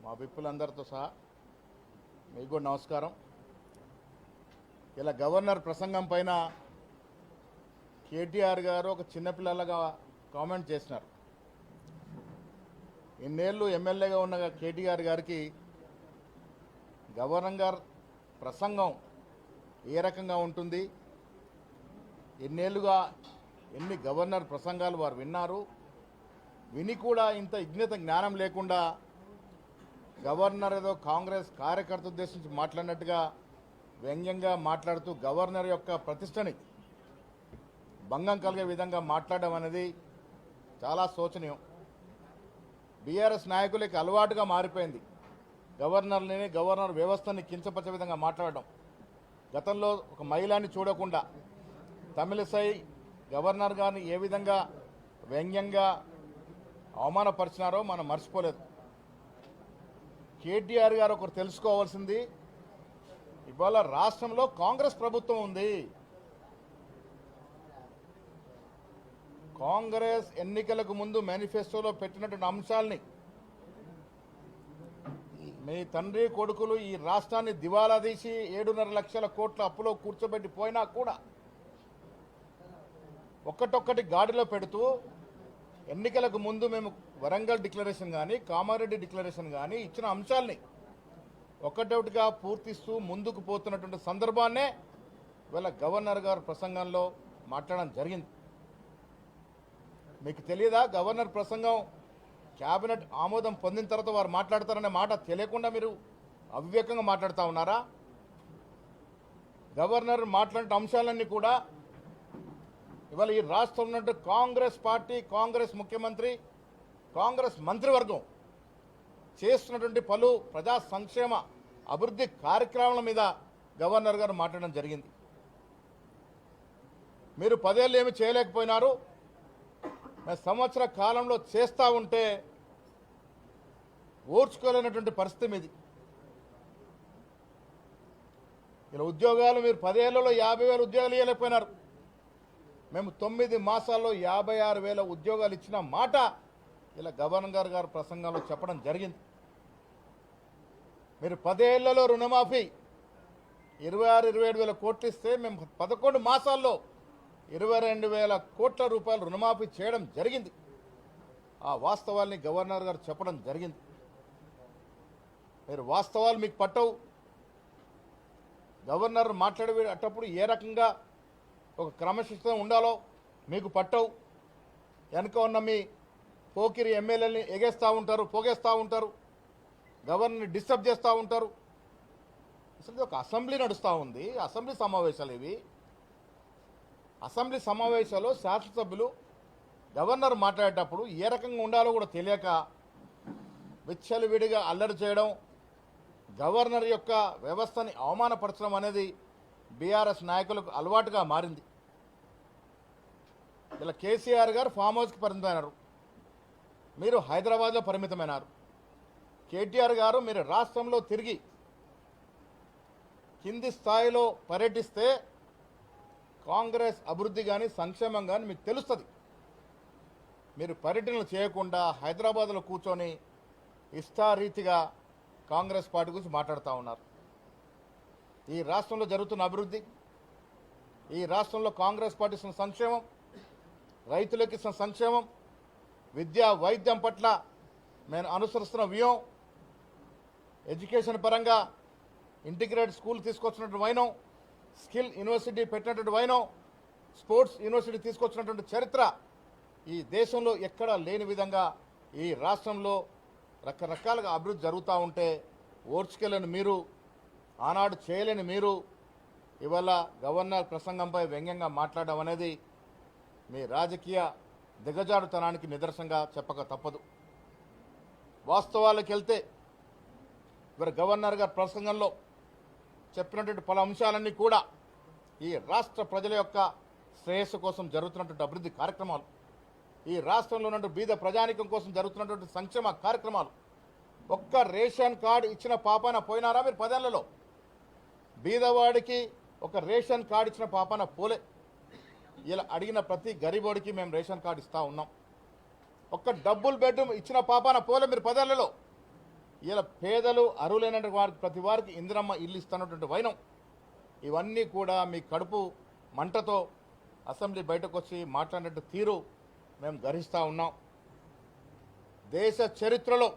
మా విప్పులందరితో సహా మీకు కూడా నమస్కారం. ఇలా గవర్నర్ ప్రసంగం పైన కేటీఆర్ గారు ఒక చిన్నపిల్లలుగా కామెంట్ చేసినారు. ఇన్నేళ్ళు ఎమ్మెల్యేగా ఉన్న కేటీఆర్ గారికి గవర్నర్ గారు ప్రసంగం ఏ రకంగా ఉంటుంది, ఎన్నేళ్ళుగా ఎన్ని గవర్నర్ ప్రసంగాలు వారు విన్నారు, విని కూడా ఇంత విజ్ఞత జ్ఞానం లేకుండా గవర్నర్ ఏదో కాంగ్రెస్ కార్యకర్త ఉద్దేశించి మాట్లాడినట్టుగా వ్యంగ్యంగా మాట్లాడుతూ గవర్నర్ యొక్క ప్రతిష్టని భంగం కలిగే విధంగా మాట్లాడడం అనేది చాలా శోచనీయం. బీఆర్ఎస్ నాయకులకి అలవాటుగా మారిపోయింది గవర్నర్ని, గవర్నర్ వ్యవస్థని కించపరిచే విధంగా మాట్లాడడం. గతంలో ఒక మహిళని చూడకుండా తమిళసై గవర్నర్ గారిని ఏ విధంగా వ్యంగ్యంగా అవమానపరిచినారో మనం మర్చిపోలేదు. కేటీఆర్ గారు ఒకరు తెలుసుకోవాల్సింది, ఇవాళ రాష్ట్రంలో కాంగ్రెస్ ప్రభుత్వం ఉంది. కాంగ్రెస్ ఎన్నికలకు ముందు మేనిఫెస్టోలో పెట్టినటువంటి అంశాలని మీ తండ్రి కొడుకులు ఈ రాష్ట్రాన్ని దివాలా తీసి 7.5 లక్షల కోట్ల అప్పులో కూర్చోబెట్టి పోయినా కూడా ఒక్కటొక్కటి గాడిలో పెడుతూ ఎన్నికలకు ముందు మేము వరంగల్ డిక్లరేషన్ కానీ కామారెడ్డి డిక్లరేషన్ కానీ ఇచ్చిన అంశాలని ఒక్కటొకటిగా పూర్తిస్తూ ముందుకు పోతున్నటువంటి సందర్భాన్నే ఇవాళ గవర్నర్ గారు ప్రసంగంలో మాట్లాడడం జరిగింది. మీకు తెలియదా, గవర్నర్ ప్రసంగం క్యాబినెట్ ఆమోదం పొందిన తర్వాత వారు మాట్లాడతారనే మాట తెలియకుండా మీరు అవివేకంగా మాట్లాడుతూ ఉన్నారా? గవర్నర్ మాట్లాడిన అంశాలన్నీ కూడా ఇవాళ ఈ రాష్ట్రంలో ఉన్నట్టు కాంగ్రెస్ పార్టీ, కాంగ్రెస్ ముఖ్యమంత్రి, కాంగ్రెస్ మంత్రివర్గం చేస్తున్నటువంటి పలు ప్రజా సంక్షేమ అభివృద్ధి కార్యక్రమాల మీద గవర్నర్ గారు మాట్లాడడం జరిగింది. మీరు 10 ఏళ్ళు ఏమి చేయలేకపోయినారు, సంవత్సర కాలంలో చేస్తూ ఉంటే ఓర్చుకోలేనటువంటి పరిస్థితి మీది. ఇలా ఉద్యోగాలు మీరు 10 ఏళ్లలో 50,000 ఉద్యోగాలు ఇవ్వలేకపోయినారు. మేము 9 మాసాల్లో 56,000 ఉద్యోగాలు ఇచ్చిన మాట ఇలా గవర్నర్ గారు ప్రసంగంలో చెప్పడం జరిగింది. మీరు 10 ఏళ్లలో రుణమాఫీ 26-27 వేల కోట్లు ఇస్తే మేము 11 మాసాల్లో 22,000 కోట్ల రూపాయలు రుణమాఫీ చేయడం జరిగింది. ఆ వాస్తవాల్ని గవర్నర్ గారు చెప్పడం జరిగింది. మీరు వాస్తవాలు మీకు పట్టవు. గవర్నర్ మాట్లాడేటప్పుడు ఏ రకంగా ఒక క్రమశిక్షణ ఉండాలో మీకు పట్టవు. వెనక ఉన్న మీ పోకిరి ఎమ్మెల్యేలని ఎగేస్తూ ఉంటారు, పోగేస్తూ ఉంటారు, గవర్నర్ని డిస్టర్బ్ చేస్తూ ఉంటారు. అసలు ఒక అసెంబ్లీ నడుస్తూ ఉంది, అసెంబ్లీ సమావేశాలు ఇవి. అసెంబ్లీ సమావేశాల్లో శాసనసభ్యులు గవర్నర్ మాట్లాడేటప్పుడు ఏ రకంగా ఉండాలో కూడా తెలియక విచ్చలవిడిగా అల్లరి చేయడం, గవర్నర్ యొక్క వ్యవస్థని అవమానపరచడం అనేది బీఆర్ఎస్ నాయకులకు అలవాటుగా మారింది. ఇలా కేసీఆర్ గారు ఫామ్ హౌస్కి పరిమితమైనారు, మీరు హైదరాబాద్లో పరిమితమైనారు. కేటీఆర్ గారు మీరు రాష్ట్రంలో తిరిగి కింది స్థాయిలో పర్యటిస్తే కాంగ్రెస్ అభివృద్ధి కానీ సంక్షేమం కానీ మీకు తెలుస్తుంది. మీరు పర్యటనలు చేయకుండా హైదరాబాద్లో కూర్చొని ఇష్టారీతిగా కాంగ్రెస్ పార్టీ గురించి మాట్లాడుతూ ఉన్నారు. ఈ రాష్ట్రంలో జరుగుతున్న అభివృద్ధి, ఈ రాష్ట్రంలో కాంగ్రెస్ పార్టీ ఇస్తున్న సంక్షేమం, రైతులకు ఇస్తున్న సంక్షేమం, విద్యా వైద్యం పట్ల మేము అనుసరిస్తున్న వ్యూహం, ఎడ్యుకేషన్ పరంగా ఇంటిగ్రేటెడ్ స్కూల్ తీసుకొచ్చినటువంటి వైనం, స్కిల్ యూనివర్సిటీ పెట్టినటువంటి వైనం, స్పోర్ట్స్ యూనివర్సిటీ తీసుకొచ్చినటువంటి చరిత్ర ఈ దేశంలో ఎక్కడా లేని విధంగా ఈ రాష్ట్రంలో రకరకాలుగా అభివృద్ధి జరుగుతూ ఉంటే ఓర్చుకెళ్ళని మీరు, ఆనాడు చేయలేని మీరు ఇవాళ గవర్నర్ ప్రసంగంపై వ్యంగ్యంగా మాట్లాడడం అనేది మీ రాజకీయ దిగజారుతనానికి నిదర్శనంగా చెప్పక తప్పదు. వాస్తవాలకు వెళ్తే ఇవాళ గవర్నర్ గారి ప్రసంగంలో చెప్పినటువంటి పలు అంశాలన్నీ కూడా ఈ రాష్ట్ర ప్రజల యొక్క శ్రేయస్సు కోసం జరుగుతున్నటువంటి అభివృద్ధి కార్యక్రమాలు, ఈ రాష్ట్రంలో ఉన్నటువంటి బీద ప్రజానికం కోసం జరుగుతున్నటువంటి సంక్షేమ కార్యక్రమాలు. ఒక్క రేషన్ కార్డు ఇచ్చిన పాపాన పోయినారా మీరు 10 ఏళ్లలో? బీదవాడికి ఒక రేషన్ కార్డు ఇచ్చిన పాపాన పోలే. ఇలా అడిగిన ప్రతి గరీబోడికి మేము రేషన్ కార్డు ఇస్తూ ఉన్నాం. ఒక్క డబుల్ బెడ్రూమ్ ఇచ్చిన పాపాన పోలే మీరు 10 ఏళ్లలో. ఇలా పేదలు అర్హులైన వారికి ప్రతి వారికి ఇందిరమ్మ ఇల్లు ఇస్తున్నటువంటి వైనం ఇవన్నీ కూడా మీ కడుపు మంటతో అసెంబ్లీ బయటకు వచ్చి మాట్లాడినట్టు తీరు మేము గర్హిస్తూ ఉన్నాం. దేశ చరిత్రలో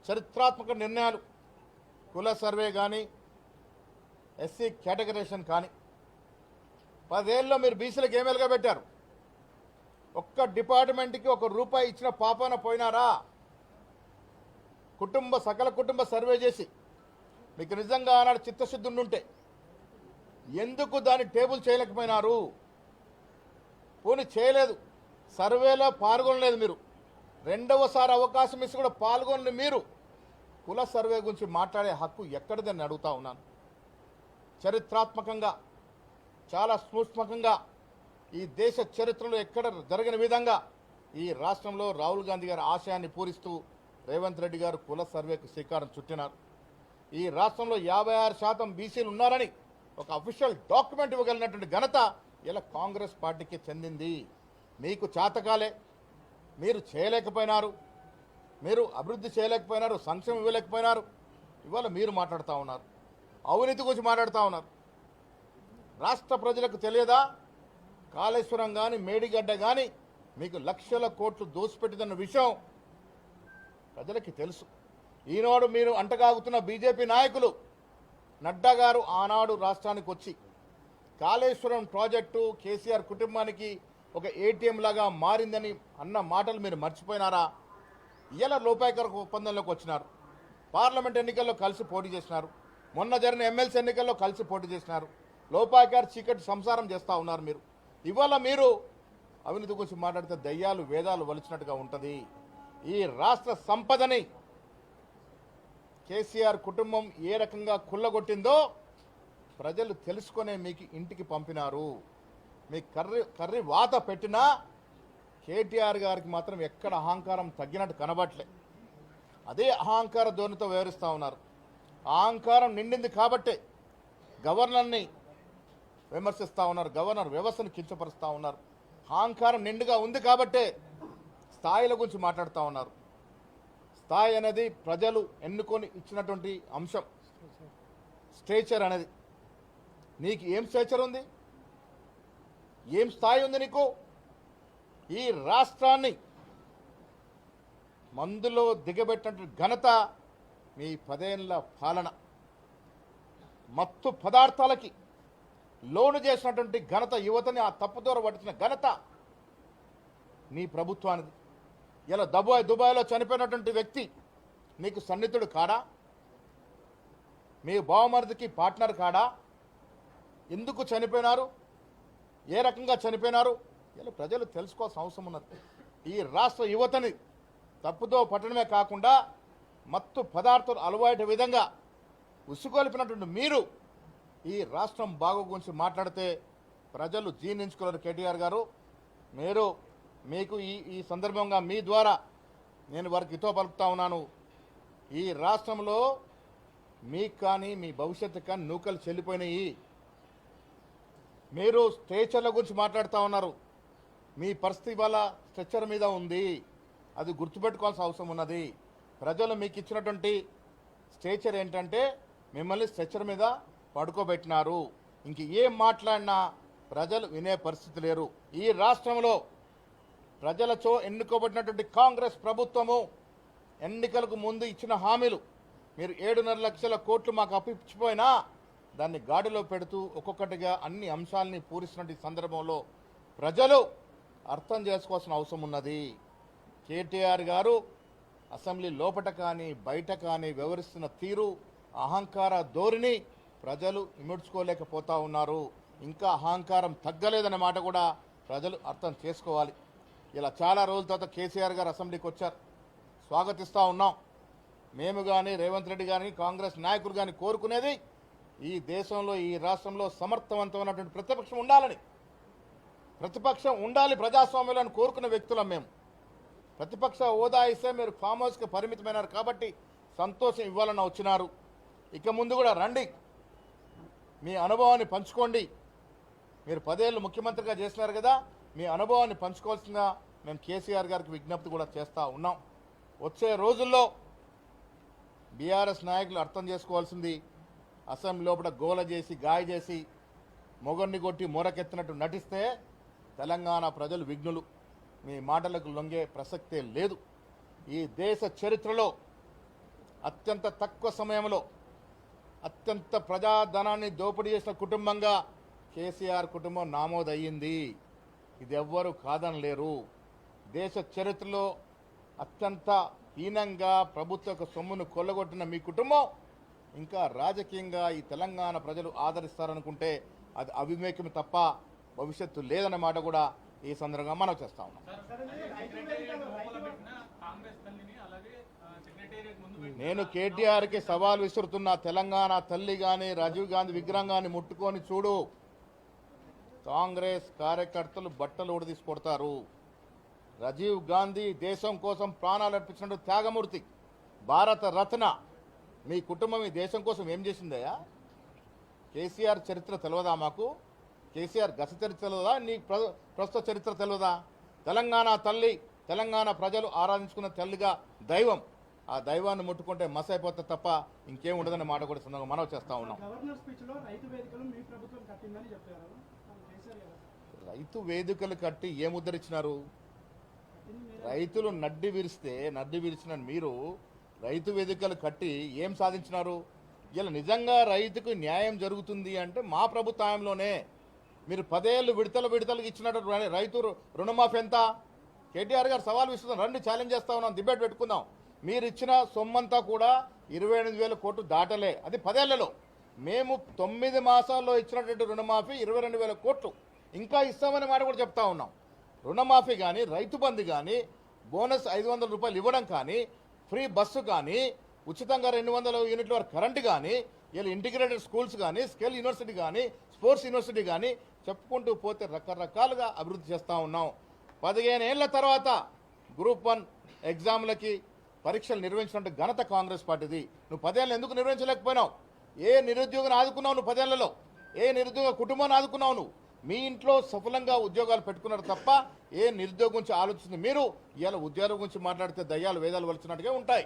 చరిత్రాత్మక నిర్ణయాలు కుల సర్వే కానీ ఎస్సీ కేటగరైజేషన్ కానీ 10 ఏళ్ళలో మీరు బీసీలకు ఏమేలుగా పెట్టారు? ఒక్క డిపార్ట్మెంట్కి ₹1 ఇచ్చిన పాపాన పోయినారా? సకల కుటుంబ సర్వే చేసి మీకు నిజంగా ఆనాడు చిత్తశుద్ధి ఉండుంటే ఎందుకు దాన్ని టేబుల్ చేయలేకపోయినారు? పోనీ చేయలేదు, సర్వేలో పాల్గొనలేదు. మీరు రెండవసారి అవకాశం ఇచ్చి కూడా పాల్గొని మీరు కుల సర్వే గురించి మాట్లాడే హక్కు ఎక్కడిదని అడుగుతా ఉన్నాను. చరిత్రాత్మకంగా చాలా సూక్ష్మకంగా ఈ దేశ చరిత్రలో ఎక్కడ జరగని విధంగా ఈ రాష్ట్రంలో రాహుల్ గాంధీ గారి ఆశయాన్ని పూరిస్తూ రేవంత్ రెడ్డి గారు కుల సర్వేకు శ్రీకారం చుట్టినారు. ఈ రాష్ట్రంలో 56% బీసీలు ఉన్నారని ఒక అఫీషియల్ డాక్యుమెంట్ ఇవ్వగలిగినటువంటి ఘనత ఇలా కాంగ్రెస్ పార్టీకి చెందింది. మీకు చాతకాలే, మీరు చేయలేకపోయినారు, మీరు అభివృద్ధి చేయలేకపోయినారు, సంక్షేమం ఇవ్వలేకపోయినారు. ఇవాళ మీరు మాట్లాడుతూ ఉన్నారు, అవినీతి గురించి మాట్లాడుతూ ఉన్నారు. రాష్ట్ర ప్రజలకు తెలియదా? కాళేశ్వరం కానీ మేడిగడ్డ కానీ మీకు లక్షల కోట్లు దోసిపెట్టిదన్న విషయం ప్రజలకి తెలుసు. ఈనాడు మీరు అంటగాగుతున్న బీజేపీ నాయకులు నడ్డా గారు ఆనాడు రాష్ట్రానికి వచ్చి కాళేశ్వరం ప్రాజెక్టు కేసీఆర్ కుటుంబానికి ఒక ఏటీఎం లాగా మారిందని అన్న మాటలు మీరు మర్చిపోయినారా? ఇలా లోపాయకర ఒప్పందంలోకి వచ్చినారు. పార్లమెంట్ ఎన్నికల్లో కలిసి పోటీ చేసినారు. మొన్న జరిగిన ఎమ్మెల్సీ ఎన్నికల్లో కలిసి పోటీ చేసినారు. లోపాయకారు చీకటి సంసారం చేస్తూ ఉన్నారు. మీరు ఇవాళ మీరు అవినీతి గురించి మాట్లాడితే దయ్యాలు వేదాలు వలిచినట్టుగా ఉంటుంది. ఈ రాష్ట్ర సంపదని కేసీఆర్ కుటుంబం ఏ రకంగా కుల్లగొట్టిందో ప్రజలు తెలుసుకునే మీకు ఇంటికి పంపినారు. మీ కర్రీ వాత పెట్టినా కేటీఆర్ గారికి మాత్రం ఎక్కడ అహంకారం తగ్గినట్టు కనబట్లే. అదే అహంకార ధోరణితో వ్యవహరిస్తూ ఉన్నారు. అహంకారం నిండింది కాబట్టే గవర్నర్ని విమర్శిస్తూ ఉన్నారు, గవర్నర్ వ్యవస్థను కించపరుస్తూ ఉన్నారు. అహంకారం నిండుగా ఉంది కాబట్టే స్థాయిల గురించి మాట్లాడుతూ ఉన్నారు. స్థాయి అనేది ప్రజలు ఎన్నుకొని ఇచ్చినటువంటి అంశం. స్టేచర్ అనేది నీకు ఏం స్టేచర్ ఉంది? ఏం స్థాయి ఉంది నీకు? ఈ రాష్ట్రాన్ని మందులో దిగబెట్టినటువంటి ఘనత మీ 10 ఏళ్ల పాలన. మత్తు పదార్థాలకి లోను చేసినటువంటి ఘనత, యువతని ఆ తప్పుదోర పట్టించిన ఘనత నీ ప్రభుత్వానికి. ఇలా దుబాయ్లో చనిపోయినటువంటి వ్యక్తి నీకు సన్నిహితుడు కాడా? మీ బావమరిదికి పార్ట్నర్ కాడా? ఎందుకు చనిపోయినారు? ఏ రకంగా చనిపోయినారు? ఇలా ప్రజలు తెలుసుకోవాల్సిన అవసరం ఉన్నది. ఈ రాష్ట్ర యువతని తప్పుదో పట్టడమే కాకుండా మత్తు పదార్థాలు అలవాటు విధంగా ఉసుగొలిపినటువంటి మీరు ఈ రాష్ట్రం బాగు గురించి మాట్లాడితే ప్రజలు జీర్ణించుకోలేరు. కేటీఆర్ గారు, మీకు ఈ సందర్భంగా మీ ద్వారా నేను వారికి హితో పలుకుతా ఉన్నాను. ఈ రాష్ట్రంలో మీకు కానీ మీ భవిష్యత్తు కానీ నూకలు చెల్లిపోయినాయి. మీరు స్ట్రెచర్ల గురించి మాట్లాడుతూ ఉన్నారు. మీ పరిస్థితి వల్ల స్ట్రెచర్ మీద ఉంది. అది గుర్తుపెట్టుకోవాల్సిన అవసరం ఉన్నది. ప్రజలు మీకు ఇచ్చినటువంటి స్ట్రెచర్ ఏంటంటే మిమ్మల్ని స్ట్రెచర్ మీద పడుకోబెట్టినారు. ఇంక ఏం మాట్లాడినా ప్రజలు వినే పరిస్థితి లేరు. ఈ రాష్ట్రంలో ప్రజలతో ఎన్నుకోబడినటువంటి కాంగ్రెస్ ప్రభుత్వము ఎన్నికలకు ముందు ఇచ్చిన హామీలు మీరు 7.5 లక్షల కోట్లు మాకు అప్పిచ్చిపోయినా దాన్ని గాడిలో పెడుతూ ఒక్కొక్కటిగా అన్ని అంశాలని పూరిస్తున్న సందర్భంలో ప్రజలు అర్థం చేసుకోవాల్సిన అవసరం ఉన్నది. కేటీఆర్ గారు అసెంబ్లీ లోపట కానీ బయట కానీ వ్యవహరిస్తున్న తీరు, అహంకార ధోరణి ప్రజలు ఇముడ్చుకోలేకపోతా ఉన్నారు. ఇంకా అహంకారం తగ్గలేదనే మాట కూడా ప్రజలు అర్థం చేసుకోవాలి. ఇలా చాలా రోజుల తర్వాత కేసీఆర్ గారు అసెంబ్లీకి వచ్చారు, స్వాగతిస్తూ ఉన్నాం. మేము కానీ రేవంత్ రెడ్డి గారిని కాంగ్రెస్ నాయకులు కానీ కోరుకునేది ఈ దేశంలో ఈ రాష్ట్రంలో సమర్థవంతమైనటువంటి ప్రతిపక్షం ఉండాలని. ప్రతిపక్షం ఉండాలి ప్రజాస్వామ్యంలో కోరుకునే వ్యక్తులం మేము. ప్రతిపక్ష హోదా ఇస్తే మీరు ఫామ్ హౌస్కి పరిమితమైనారు కాబట్టి సంతోషం ఇవ్వాలని వచ్చినారు. ఇక ముందు కూడా రండి, మీ అనుభవాన్ని పంచుకోండి. మీరు 10 ఏళ్ళు ముఖ్యమంత్రిగా చేసినారు కదా, మీ అనుభవాన్ని పంచుకోవాల్సిందిగా మేము కేసీఆర్ గారికి విజ్ఞప్తి కూడా చేస్తూ ఉన్నాం. వచ్చే రోజుల్లో బీఆర్ఎస్ నాయకులు అర్థం చేసుకోవాల్సింది, అసెంబ్లీ లోపల గోల చేసి గాయ చేసి మొగన్ని కొట్టి మొరకెత్తినట్టు నటిస్తే తెలంగాణ ప్రజలు విఘ్నులు. మీ మాటలకు లొంగే ప్రసక్తే లేదు. ఈ దేశ చరిత్రలో అత్యంత తక్కువ సమయంలో అత్యంత ప్రజాధనాన్ని దోపిడీ చేసిన కుటుంబంగా కేసీఆర్ కుటుంబం నామోదయ్యింది. ఇది ఎవ్వరూ కాదనలేరు. దేశ చరిత్రలో అత్యంత హీనంగా ప్రభుత్వ సొమ్మును కొల్లగొట్టిన మీ కుటుంబం ఇంకా రాజకీయంగా ఈ తెలంగాణ ప్రజలు ఆదరిస్తారనుకుంటే అది అవివేకం తప్ప భవిష్యత్తు లేదన్న మాట కూడా ఈ సందర్భంగా మనం చేస్తా ఉన్నాం. నేను కేటీఆర్కి సవాల్ విసురుతున్నా, తెలంగాణ తల్లి కానీ రాజీవ్ గాంధీ విగ్రహం కానీ ముట్టుకొని చూడు, కాంగ్రెస్ కార్యకర్తలు బట్టలు ఊడదీసుకొడతారు. రాజీవ్ గాంధీ దేశం కోసం ప్రాణాలు అర్పించిన త్యాగమూర్తి, భారత రత్న. మీ కుటుంబం ఈ దేశం కోసం ఏం చేసిందయ్యా? కేసీఆర్ చరిత్ర తెలియదా మాకు? కేసీఆర్ గత చరిత్ర తెలియదా? నీ ప్రస్తుత చరిత్ర తెలియదా? తెలంగాణ తల్లి, తెలంగాణ ప్రజలు ఆరాధించుకున్న తల్లిగా దైవం. ఆ దైవాన్ని ముట్టుకుంటే మస్ అయిపోతే తప్ప ఇంకేం ఉండదనే మాట కూడా సందర్భంగా మనం చేస్తా ఉన్నాం. రైతు వేదికలు కట్టి ఏం ఉద్ధరించినారు? రైతులు నడ్డి విరిచిన మీరు రైతు వేదికలు కట్టి ఏం సాధించినారు? ఇలా నిజంగా రైతుకు న్యాయం జరుగుతుంది అంటే మా ప్రభుత్వంలోనే మీరు 10 ఏళ్ళు విడతలుగా ఇచ్చినట్టు రైతు రుణమాఫీ ఎంత? కేటీఆర్ గారు సవాల్ విస్తున్నారు, రండి ఛాలెంజ్ చేస్తా ఉన్నాం, డిబేట్ పెట్టుకుందాం. మీరు ఇచ్చిన సొమ్మంతా కూడా 28,000 కోట్లు దాటలే, అది 10 ఏళ్లలో. మేము 9 మాసాల్లో ఇచ్చినటువంటి రుణమాఫీ 22,000 కోట్లు ఇంకా ఇస్తామనే మాట కూడా చెప్తా ఉన్నాం. రుణమాఫీ కానీ, రైతు బంధు కానీ, బోనస్ 500 రూపాయలు ఇవ్వడం కానీ, ఫ్రీ బస్సు కానీ, ఉచితంగా 200 యూనిట్ల వరకు కరెంటు కానీ, ఇలా ఇంటిగ్రేటెడ్ స్కూల్స్ కానీ, స్కిల్ యూనివర్సిటీ కానీ, స్పోర్ట్స్ యూనివర్సిటీ కానీ చెప్పుకుంటూ పోతే రకరకాలుగా అభివృద్ధి చేస్తూ ఉన్నాం. 15 ఏళ్ల తర్వాత గ్రూప్ 1 ఎగ్జామ్లకి పరీక్షలు నిర్వహించినట్టు ఘనత కాంగ్రెస్ పార్టీది. నువ్వు 10 ఏళ్ళు ఎందుకు నిర్వహించలేకపోయినావు? ఏ నిరుద్యోగిని ఆదుకున్నావు నువ్వు 10 ఏళ్లలో? ఏ నిరుద్యోగ కుటుంబాన్ని ఆదుకున్నావు నువ్వు? మీ ఇంట్లో సఫలంగా ఉద్యోగాలు పెట్టుకున్నారు తప్ప ఏ నిరుద్యోగం గురించి ఆలోచిస్తుంది మీరు. ఇవాళ ఉద్యోగం గురించి మాట్లాడితే దయ్యాలు వేదాలు వలిచినట్టుగా ఉంటాయి.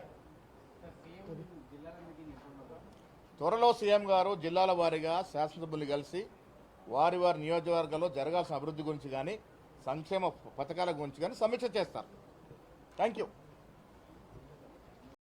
త్వరలో సీఎం గారు జిల్లాల వారీగా శాసనసభ్యులు కలిసి వారి నియోజకవర్గాల్లో జరగాల్సిన అభివృద్ధి గురించి కానీ, సంక్షేమ పథకాల గురించి కానీ సమీక్ష చేస్తారు. Thank you.